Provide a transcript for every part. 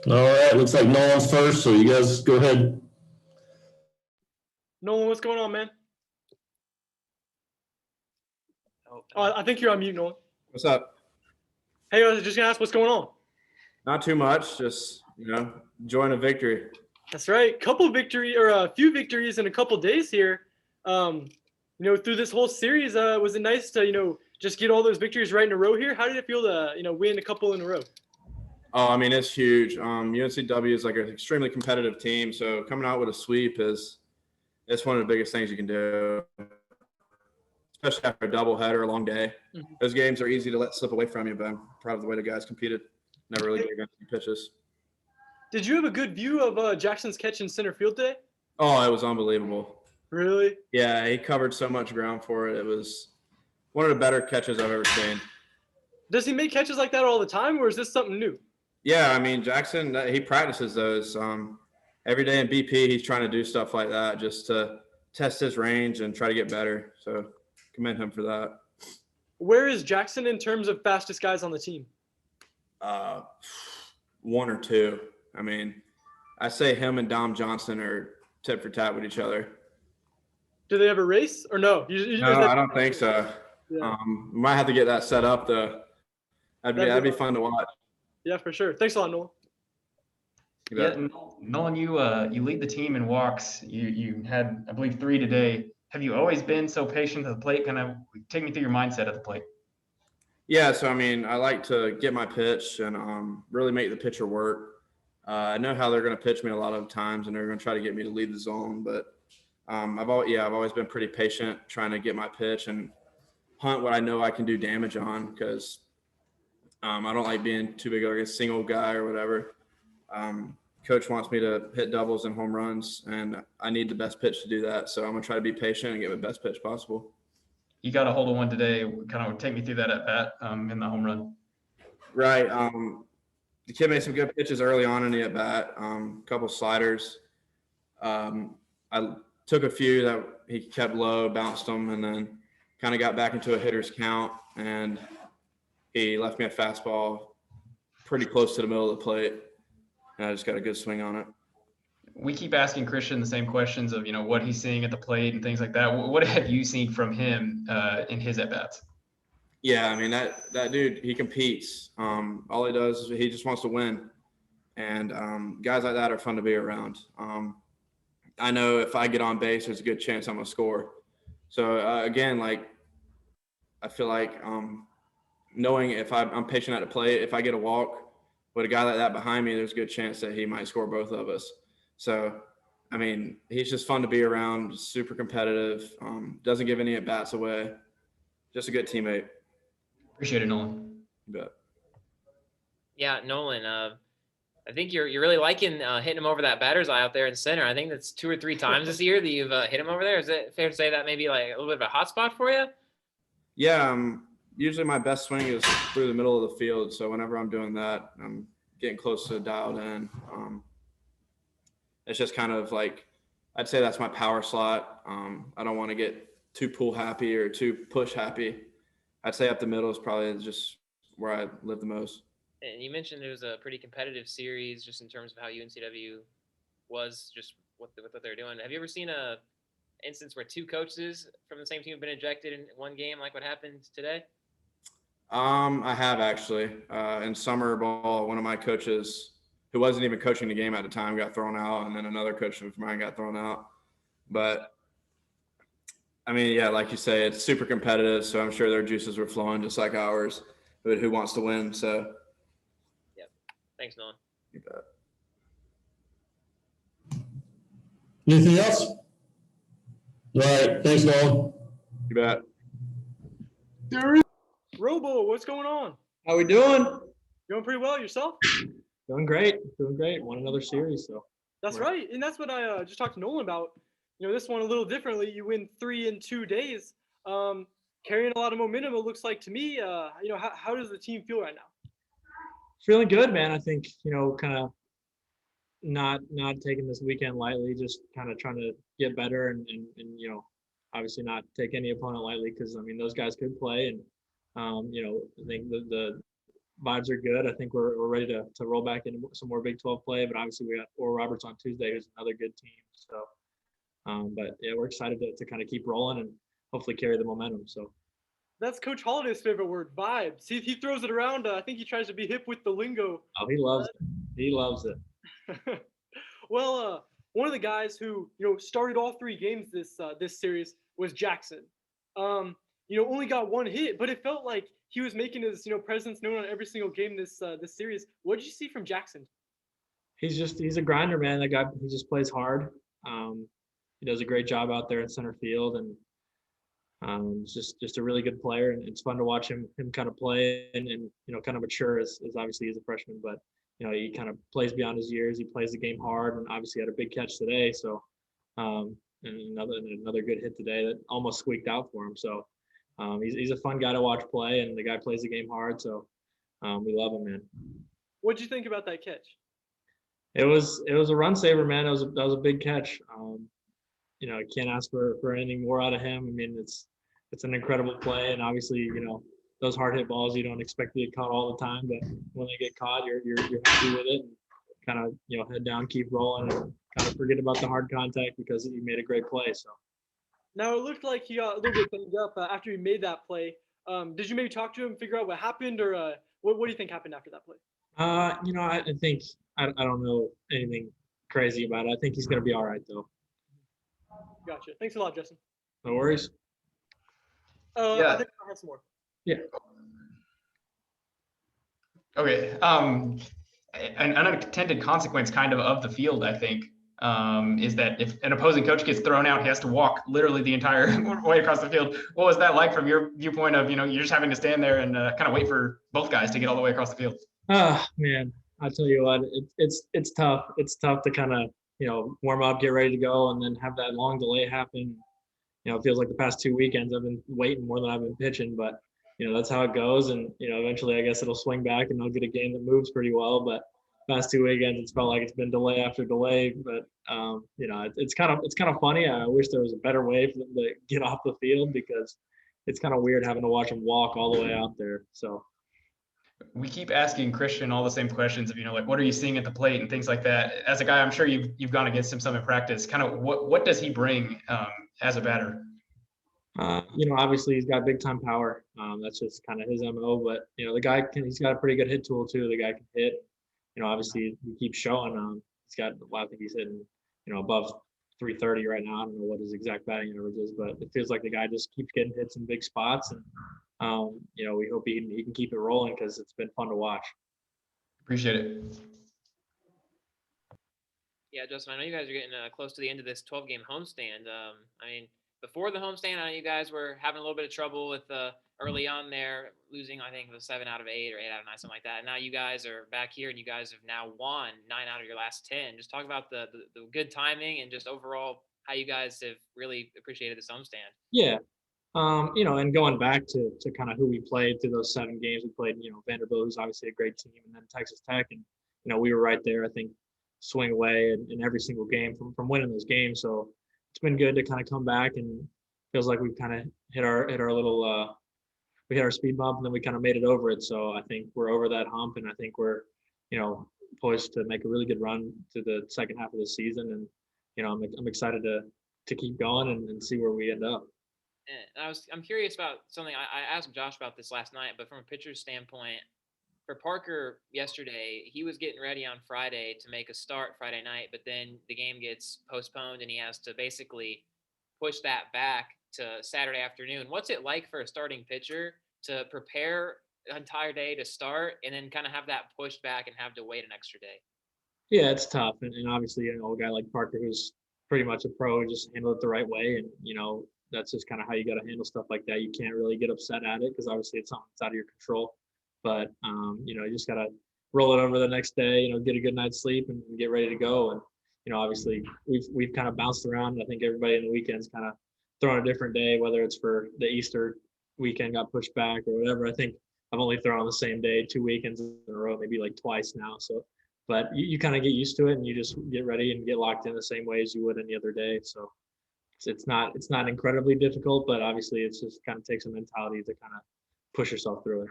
All right, looks like Nolan's first, so you guys go ahead. Nolan, what's going on, man? Oh, I think you're on mute, Nolan. What's up? Hey, I was just gonna ask what's going on. Not too much, just enjoying a victory. That's right. A few victories in a couple days here. Through this whole series, was it nice to just get all those victories right in a row here? How did it feel to win a couple in a row? Oh, I mean, it's huge. UNCW is like an extremely competitive team, so coming out with a sweep it's one of the biggest things you can do, especially after a doubleheader, a long day. Mm-hmm. Those games are easy to let slip away from you, but I'm proud of the way the guys competed. Never really get against the pitches. Did you have a good view of Jackson's catch in center field today? Oh, it was unbelievable. Really? Yeah, he covered so much ground for it. It was one of the better catches I've ever seen. Does he make catches like that all the time, or is this something new? Yeah, I mean, Jackson, he practices those. Every day in BP, he's trying to do stuff like that just to test his range and try to get better. So commend him for that. Where is Jackson in terms of fastest guys on the team? One or two. I mean, I say him and Dom Johnson are tit for tat with each other. Do they have a race or no? No, I don't think so. Yeah. We might have to get that set up though. That'd be fun to watch. Yeah, for sure. Thanks a lot, Noel. Yeah, Nolan, you lead the team in walks. You had, I believe, 3 today. Have you always been so patient at the plate? Kind of take me through your mindset at the plate. Yeah, so I mean, I like to get my pitch and really make the pitcher work. I know how they're going to pitch me a lot of times, and they're going to try to get me to lead the zone. But I've always been pretty patient, trying to get my pitch and hunt what I know I can do damage on, because I don't like being too big of a single guy or whatever. Coach wants me to hit doubles and home runs, and I need the best pitch to do that. So I'm going to try to be patient and get the best pitch possible. You got a hold of one today. Kind of take me through that at bat in the home run. Right. The kid made some good pitches early on in the at bat. A couple sliders. I took a few that he kept low, bounced them, and then kind of got back into a hitter's count. And he left me a fastball pretty close to the middle of the plate, and I just got a good swing on it. We keep asking Christian the same questions of what he's seeing at the plate and things like that. What have you seen from him in his at bats? Yeah, I mean that dude, he competes. All he does is he just wants to win, and guys like that are fun to be around. I know if I get on base, there's a good chance I'm gonna score. So again, like I feel like knowing if I'm patient at the plate, if I get a walk with a guy like that behind me, there's a good chance that he might score both of us. So, I mean, he's just fun to be around, super competitive, doesn't give any at-bats away, just a good teammate. Appreciate it, Nolan. You bet. Yeah, Nolan, I think you're really liking hitting him over that batter's eye out there in center. I think that's 2 or 3 times this year that you've hit him over there. Is it fair to say that maybe like a little bit of a hot spot for you? Yeah, usually my best swing is through the middle of the field. So whenever I'm doing that, I'm getting close to dialed in. It's just kind of like, I'd say that's my power slot. I don't want to get too pull happy or too push happy. I'd say up the middle is probably just where I live the most. And you mentioned it was a pretty competitive series just in terms of how UNCW was, just what they're doing. Have you ever seen a instance where 2 coaches from the same team have been ejected in one game like what happened today? I have actually. In summer ball, one of my coaches, who wasn't even coaching the game at the time, got thrown out, and then another coach of mine got thrown out. But I mean, yeah, like you say, it's super competitive, so I'm sure their juices were flowing just like ours. But who wants to win? So. Yeah. Thanks, Nolan. You bet. Anything else? All right. Thanks, Nolan. You bet. Robo, what's going on? How we doing? Going pretty well yourself? Doing great. Won another series, so. That's right, and that's what I just talked to Nolan about. This one a little differently. You win 3 in 2 days, carrying a lot of momentum. It looks like to me. How does the team feel right now? Feeling good, man. I think kind of not taking this weekend lightly. Just kind of trying to get better and obviously not take any opponent lightly, because I mean those guys could play, and I think the vibes are good. I think we're ready to roll back into some more Big 12 play, but obviously we got Oral Roberts on Tuesday, who's another good team. So, but yeah, we're excited to kind of keep rolling and hopefully carry the momentum. So That's Coach Holliday's favorite word, vibes. He throws it around. I think he tries to be hip with the lingo. oh, he loves it. He loves it. Well, one of the guys who started all 3 games this series was Jackson. Only got 1 hit, but it felt like he was making his presence known on every single game this series. What did you see from Jackson? He's a grinder, man. That guy, he just plays hard. He does a great job out there in center field, and he's just a really good player. And it's fun to watch him kind of play and kind of mature as obviously he's a freshman, but he kind of plays beyond his years. He plays the game hard, and obviously had a big catch today. So, and another good hit today that almost squeaked out for him. So, he's a fun guy to watch play, and the guy plays the game hard. So, we love him, man. What did you think about that catch? It was a run saver, man. That was a big catch. I can't ask for anything more out of him. I mean, it's an incredible play, and obviously, those hard hit balls you don't expect to get caught all the time, but when they get caught, you're happy with it. And kind of head down, keep rolling, and kind of forget about the hard contact because you made a great play. So. Now it looked like he got a little bit banged up after he made that play. Did you maybe talk to him, figure out what happened, or what do you think happened after that play? I think I don't know anything crazy about it. I think he's gonna be all right though. Gotcha. Thanks a lot, Justin. No worries. Yeah. I think I have some more. Yeah. Okay. An unintended consequence kind of the field, I think, is that if an opposing coach gets thrown out, he has to walk literally the entire way across the field. What was that like from your viewpoint of, you're just having to stand there and kind of wait for both guys to get all the way across the field? Man, I tell you what, it's tough. It's tough to kind of, warm up, get ready to go, and then have that long delay happen. It feels like the past 2 weekends I've been waiting more than I've been pitching, but that's how it goes. And eventually I guess it'll swing back and I'll get a game that moves pretty well. But past 2 weekends it's felt like it's been delay after delay. But it's kind of funny. I wish there was a better way for them to get off the field because it's kind of weird having to watch them walk all the way out there. So. We keep asking Christian all the same questions of, like, what are you seeing at the plate and things like that. As a guy, I'm sure you've gone against him some in practice. Kind of what does he bring as a batter? Obviously he's got big time power. That's just kind of his MO. But the guy he's got a pretty good hit tool too. The guy can hit. Obviously he keeps showing. He's got. Well, I think he's hitting above 330 right now. I don't know what his exact batting average is, but it feels like the guy just keeps getting hits in big spots. And we hope he can keep it rolling because it's been fun to watch. Appreciate it. Yeah, Justin, I know you guys are getting close to the end of this 12-game homestand. Before the homestand, I know you guys were having a little bit of trouble with early on there, losing, I think, it was 7 out of 8 or 8 out of 9, something like that. And now you guys are back here, and you guys have now won 9 out of your last 10. Just talk about the good timing and just overall how you guys have really appreciated this homestand. Yeah. And going back to kind of who we played through those 7 games, we played, Vanderbilt, who's obviously a great team, and then Texas Tech. And, we were right there, I think, swing away in every single game from winning those games. So it's been good to kind of come back, and feels like we've kind of hit our little, we hit our speed bump, and then we kind of made it over it. So I think we're over that hump, and I think we're, poised to make a really good run to the second half of the season. And, I'm excited to keep going and see where we end up. And I'm curious about something. I asked Josh about this last night, but from a pitcher's standpoint, for Parker yesterday, he was getting ready on Friday to make a start Friday night, but then the game gets postponed and he has to basically push that back to Saturday afternoon. What's it like for a starting pitcher to prepare an entire day to start and then kind of have that pushed back and have to wait an extra day? Yeah, it's tough. And obviously, a guy like Parker, who's pretty much a pro, just handle it the right way. And, that's just kind of how you got to handle stuff like that. You can't really get upset at it because obviously it's something that's out of your control. But, you just got to roll it over the next day, get a good night's sleep and get ready to go. And, obviously we've kind of bounced around. I think everybody in the weekend's kind of thrown a different day, whether it's for the Easter weekend got pushed back or whatever. I think I've only thrown on the same day 2 weekends in a row, maybe like twice now. So, but you kind of get used to it and you just get ready and get locked in the same way as you would any other day. So it's not incredibly difficult, but obviously it's just kind of takes a mentality to kind of push yourself through it.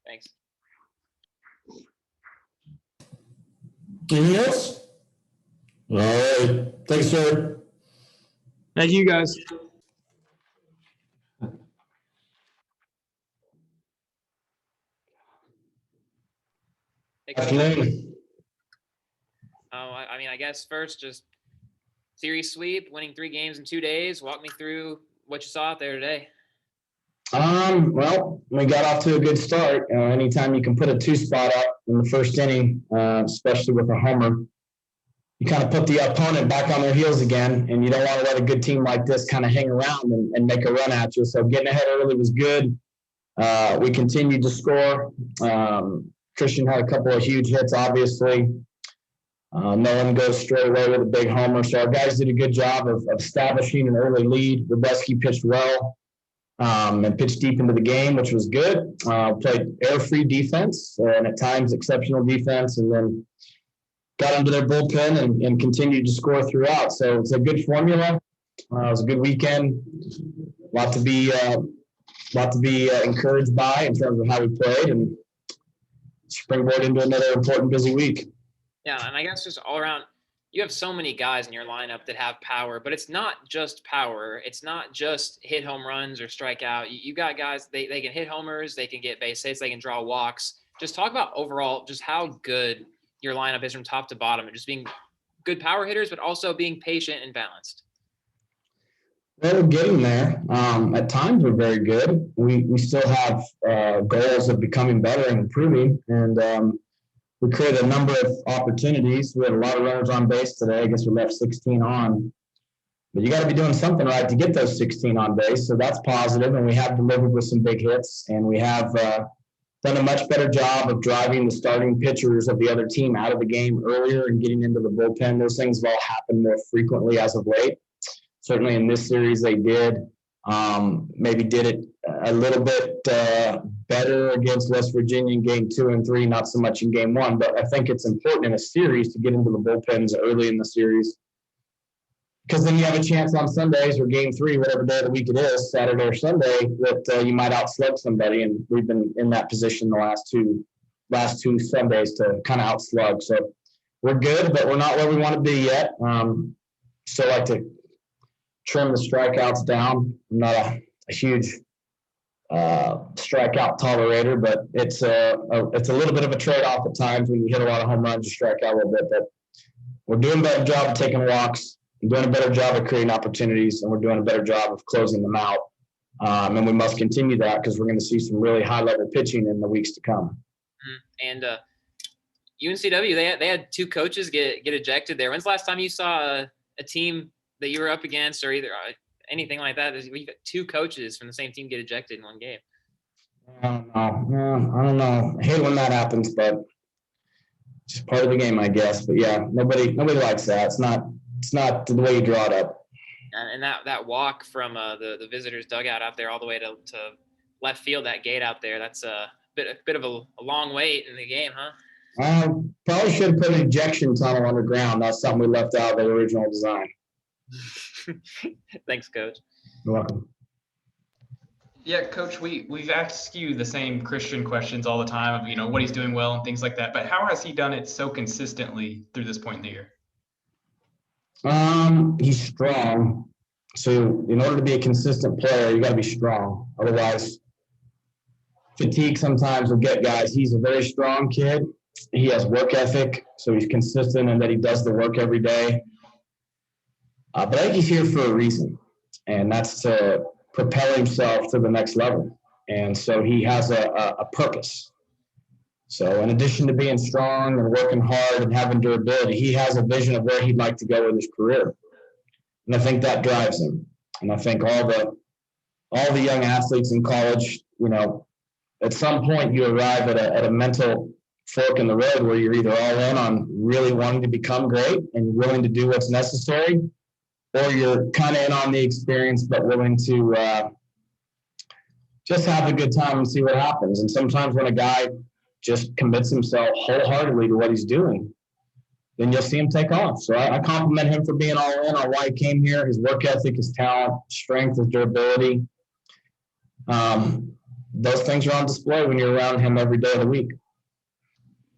Thanks. Anything else? All right. Thanks, sir. Thank you, guys. Hey, Coach. Afternoon. I mean, I guess first, just series sweep, winning 3 games in 2 days. Walk me through what you saw out there today. Well, we got off to a good start. Anytime you can put a 2-spot up in the first inning, especially with a homer, you kind of put the opponent back on their heels again, and you don't want to let a good team like this kind of hang around and make a run at you. So getting ahead early was good. We continued to score. Christian had a couple of huge hits, obviously. Nolan goes straight away with a big homer. So our guys did a good job of establishing an early lead. Wrobleski pitched well and pitched deep into the game, which was good. Played air-free defense and at times exceptional defense, and then got into their bullpen and continued to score throughout. So it's a good formula. It was a good weekend. A lot to be encouraged by in terms of how we played, and springboard into another important busy week. Yeah, and I guess just all around, you have so many guys in your lineup that have power, but it's not just power. It's not just hit home runs or strike out. You got guys, they can hit homers, they can get base hits, they can draw walks. Just talk about overall just how good your lineup is from top to bottom, and just being good power hitters, but also being patient and balanced. Well, we're getting there. At times, we're very good. We still have goals of becoming better and improving, and we created a number of opportunities. We had a lot of runners on base today. I guess we left 16 on. But you got to be doing something right to get those 16 on base, so that's positive, and we have delivered with some big hits, and we have done a much better job of driving the starting pitchers of the other team out of the game earlier and getting into the bullpen. Those things have all happened more frequently as of late. Certainly in this series they did. Maybe did it a little bit better against West Virginia in game 2 and 3, not so much in game 1. But I think it's important in a series to get into the bullpens early in the series, because then you have a chance on Sundays or game 3, whatever day of the week it is, Saturday or Sunday, that you might outslug somebody. And we've been in that position the last two Sundays to kind of outslug. So we're good, but we're not where we want to be yet. Still like to trim the strikeouts down. I'm not a huge strikeout tolerator, but it's a little bit of a trade-off at times when you hit a lot of home runs, you strike out a little bit. But we're doing a better job of taking walks. We're doing a better job of creating opportunities, and we're doing a better job of closing them out. And we must continue that, because we're going to see some really high-level pitching in the weeks to come. And UNCW, they had 2 coaches get ejected there. When's the last time you saw a team that you were up against, or either anything like that? We've got 2 coaches from the same team get ejected in one game. I don't know. I hate when that happens, but it's just part of the game, I guess. But yeah, nobody likes that. It's not the way you draw it up. And that walk from the visitors' dugout out there all the way to left field, that gate out there, that's a bit of a long wait in the game, huh? Probably should have put an ejection tunnel underground. That's something we left out of the original design. Thanks, Coach. You're welcome. Yeah, Coach, we've asked you the same Christian questions all the time of, what he's doing well and things like that. But how has he done it so consistently through this point in the year? He's strong. So in order to be a consistent player, you got to be strong. Otherwise, fatigue sometimes will get guys. He's a very strong kid. He has work ethic, so he's consistent in that he does the work every day. But I think he's here for a reason, and that's to propel himself to the next level. And so he has a purpose. So in addition to being strong and working hard and having durability, he has a vision of where he'd like to go with his career. And I think that drives him. And I think all the young athletes in college, at some point you arrive at a mental fork in the road where you're either all in on really wanting to become great and willing to do what's necessary, or you're kind of in on the experience but willing to just have a good time and see what happens. And sometimes when a guy just commits himself wholeheartedly to what he's doing, then you'll see him take off. So I compliment him for being all in on why he came here. His work ethic, his talent, strength, his durability. Those things are on display when you're around him every day of the week.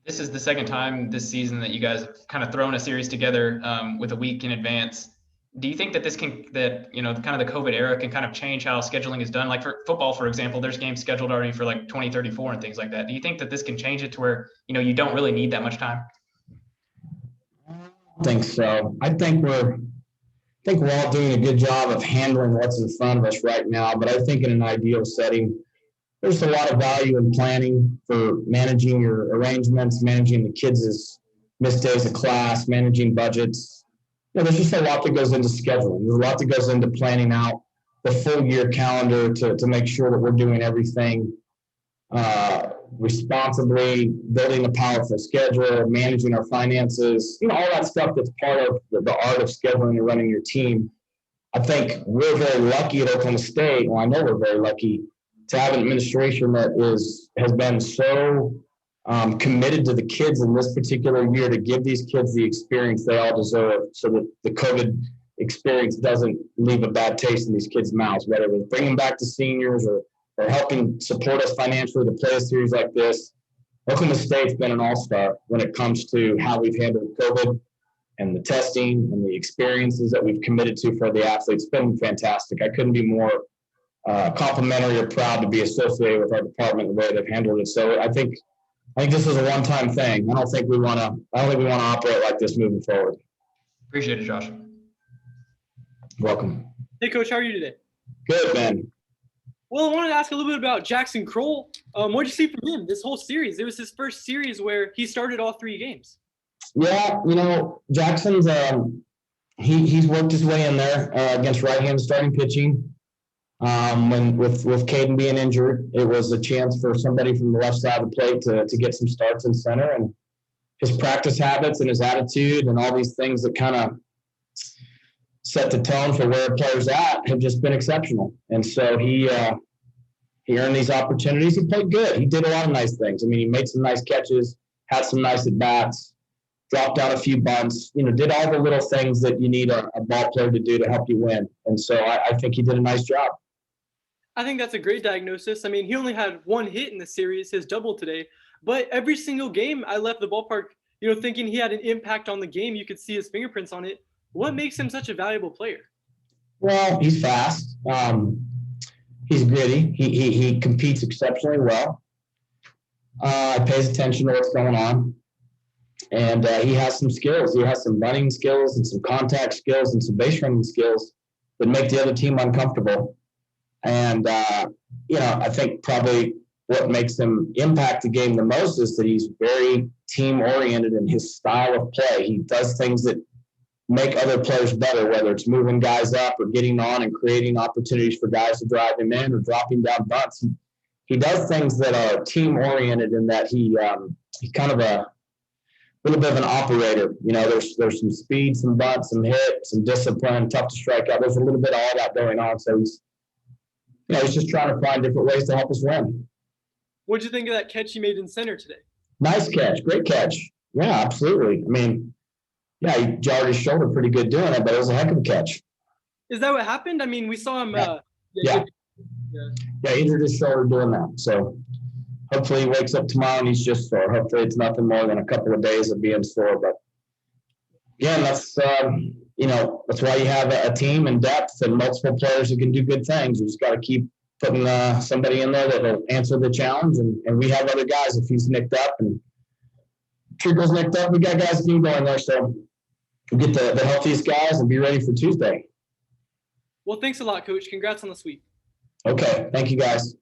This is the second time this season that you guys have kind of thrown a series together with a week in advance. Do you think that kind of the COVID era can kind of change how scheduling is done? Like for football, for example, there's games scheduled already for like 2034 and things like that. Do you think that this can change it to where, you don't really need that much time? I think so. I think we're all doing a good job of handling what's in front of us right now. But I think in an ideal setting, there's a lot of value in planning for managing your arrangements, managing the kids' missed days of class, managing budgets. There's just a lot that goes into scheduling. There's a lot that goes into planning out the full year calendar to make sure that we're doing everything responsibly, building a powerful schedule, managing our finances, all that stuff that's part of the art of scheduling and running your team. I think we're very lucky at Oklahoma State. Well, I know we're very lucky to have an administration that has been so committed to the kids in this particular year to give these kids the experience they all deserve so that the COVID experience doesn't leave a bad taste in these kids' mouths, whether it was bringing back the seniors or helping support us financially to play a series like this. Oklahoma State's been an all-star when it comes to how we've handled COVID and the testing and the experiences that we've committed to for the athletes. It's been fantastic. I couldn't be more complimentary or proud to be associated with our department the way they've handled it. So I think this is a one-time thing. I don't think we want to operate like this moving forward. Appreciate it, Josh. Welcome. Hey, Coach, how are you today? Good, man. Well, I wanted to ask a little bit about Jackson Kroll. What did you see from him this whole series? It was his first series where he started all 3 games. Yeah, Jackson's he's worked his way in there against right-hand starting pitching. When with Caden being injured, it was a chance for somebody from the left side of the plate to get some starts in center, and his practice habits and his attitude and all these things that kind of set the tone for where a player's at have just been exceptional. And so he earned these opportunities. He played good. He did a lot of nice things. I mean, he made some nice catches, had some nice at-bats, dropped down a few bunts, did all the little things that you need a ball player to do to help you win. And so I think he did a nice job. I think that's a great diagnosis. I mean, he only had 1 hit in the series, his double today, but every single game I left the ballpark, thinking he had an impact on the game. You could see his fingerprints on it. What makes him such a valuable player? Well, he's fast. He's gritty. He competes exceptionally well. Pays attention to what's going on. And he has some skills. He has some running skills and some contact skills and some base running skills that make the other team uncomfortable. And, I think probably what makes him impact the game the most is that he's very team-oriented in his style of play. He does things that make other players better, whether it's moving guys up or getting on and creating opportunities for guys to drive him in or dropping down butts. He does things that are team-oriented in that he's kind of a little bit of an operator. There's some speed, some butts, some hits, some discipline, tough to strike out. There's a little bit of all that going on. So he's just trying to find different ways to help us win. What did you think of that catch he made in center today? Nice catch. Great catch. Yeah, absolutely. I mean, yeah, he jarred his shoulder pretty good doing it, but it was a heck of a catch. Is that what happened? I mean, we saw him. Yeah, he injured his shoulder doing that. So hopefully he wakes up tomorrow and he's just sore. Hopefully it's nothing more than a couple of days of being sore. But again, that's why you have a team and depth and multiple players who can do good things. You just got to keep putting somebody in there that will answer the challenge. And we have other guys if he's nicked up and Trickle's nicked up. We got guys that can go in there. So we'll get the healthiest guys and be ready for Tuesday. Well, thanks a lot, Coach. Congrats on the sweep. Okay. Thank you, guys.